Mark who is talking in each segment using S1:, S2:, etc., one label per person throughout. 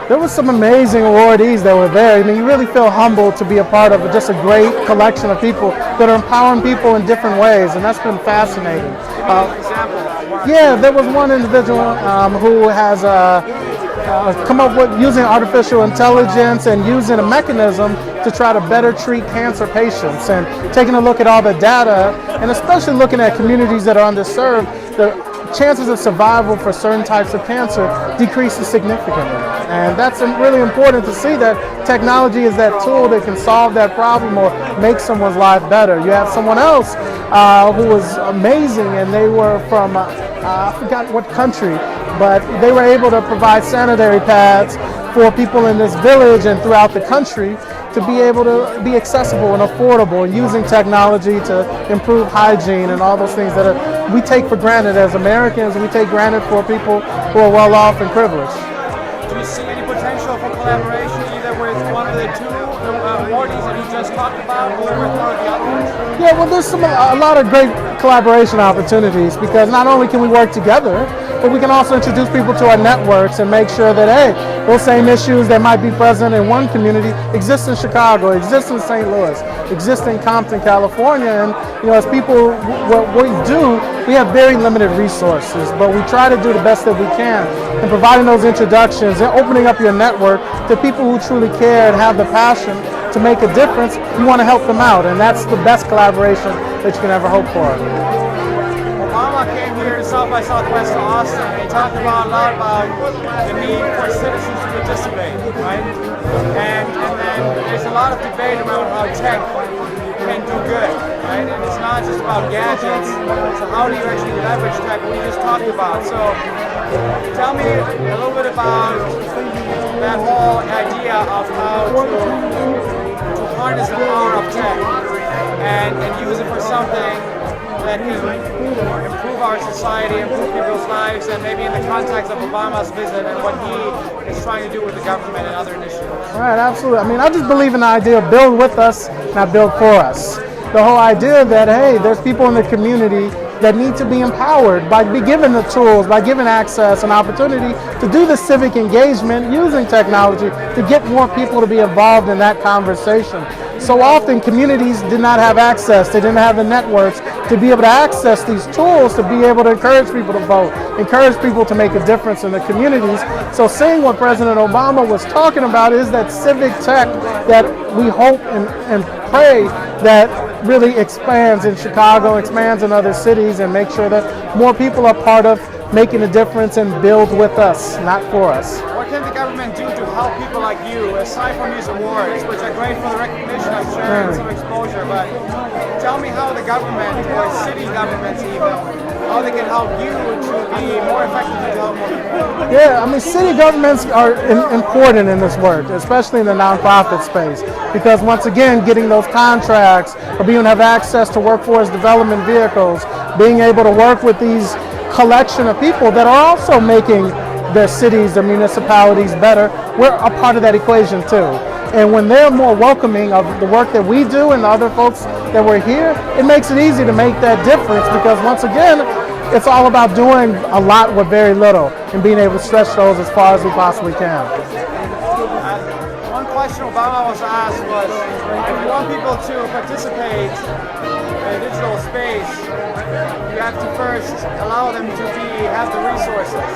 S1: There was some amazing awardees that were there. I mean, you really feel humbled to be a part of just a great collection of people that are empowering people in different ways, and that's been fascinating. Yeah, there was one individual who has come up with using artificial intelligence and using a mechanism to try to better treat cancer patients, and taking a look at all the data, and especially looking at communities that are underserved, the chances of survival for certain types of cancer decreases significantly. And that's really important to see that technology is that tool that can solve that problem or make someone's life better. You have someone else who was amazing, and they were from, I forgot what country, but they were able to provide sanitary pads for people in this village and throughout the country to be able to be accessible and affordable, and using technology to improve hygiene and all those things that we take for granted as Americans, and we take granted for people who are well off and privileged.
S2: Do you see any potential for collaboration either with one of the two awardees that you just talked about, or with one of the others?
S1: Yeah, well, there's a lot of great collaboration opportunities, because not only can we work together, but we can also introduce people to our networks and make sure that, hey, those same issues that might be present in one community exist in Chicago, exist in St. Louis, exist in Compton, California. And as people, what we do, we have very limited resources, but we try to do the best that we can in providing those introductions and opening up your network to people who truly care and have the passion to make a difference. You want to help them out, and that's the best collaboration that you can ever hope for.
S2: Obama came here to South by Southwest to Austin, and he talked a lot about the need for citizens to participate, right? And then there's a lot of debate around how tech can do good, right? And it's not just about gadgets. So how do you actually leverage tech, what we just talked about? So tell me a little bit about that whole idea of how to harness the power of tech and use it for something that can improve our society, improve people's lives, and maybe in the context of Obama's visit and what he is trying to do with the government and other initiatives.
S1: Right, absolutely. I mean, I just believe in the idea of build with us, not build for us. The whole idea that, hey, there's people in the community that need to be empowered by be given the tools, by given access and opportunity to do the civic engagement using technology to get more people to be involved in that conversation. So often communities did not have access, they didn't have the networks to be able to access these tools to be able to encourage people to vote, encourage people to make a difference in the communities. So seeing what President Obama was talking about is that civic tech that we hope and pray that really expands in Chicago, expands in other cities, and make sure that more people are part of making a difference and build with us, not for us.
S2: What can the government do to help people like you, aside from these awards, which are great for the recognition, I'm sure, and some exposure, but tell me how the government, or city governments even, how they can help you to be more effective to help more people?
S1: Yeah, I mean, city governments are important in this work, especially in the nonprofit space, because once again, getting those contracts, or being able to have access to workforce development vehicles, being able to work with these collection of people that are also making their cities, their municipalities better, we're a part of that equation too. And when they're more welcoming of the work that we do and the other folks that were here, it makes it easy to make that difference, because once again, it's all about doing a lot with very little and being able to stretch those as far as we possibly can.
S2: One question Obama was asked was, if you want people to participate in a digital space, you have to first allow them to have the resources.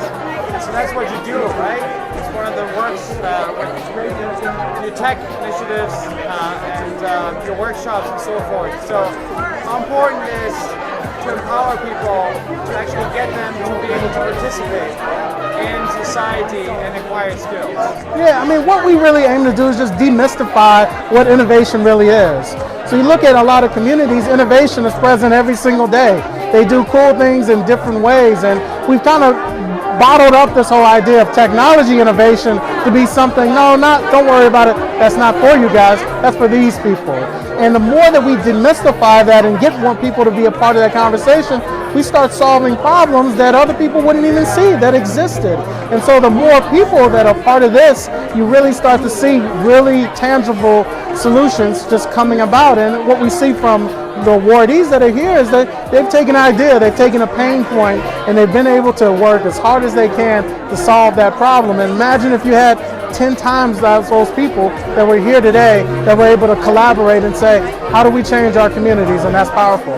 S2: So that's what you do, right? It's one of the works with your tech initiatives and your workshops and so forth. So how important is to empower people to actually get them to be able to participate in society and acquire skills?
S1: Yeah, I mean, what we really aim to do is just demystify what innovation really is. So you look at a lot of communities, innovation is present every single day. They do cool things in different ways, and we've kind of bottled up this whole idea of technology innovation to be something, don't worry about it, that's not for you guys, that's for these people. And the more that we demystify that and get more people to be a part of that conversation, we start solving problems that other people wouldn't even see that existed. And so the more people that are part of this, you really start to see really tangible solutions just coming about. And what we see from the awardees that are here is that they've taken an idea, they've taken a pain point, and they've been able to work as hard as they can to solve that problem. And imagine if you had 10 times those people that were here today that were able to collaborate and say, how do we change our communities? And that's powerful.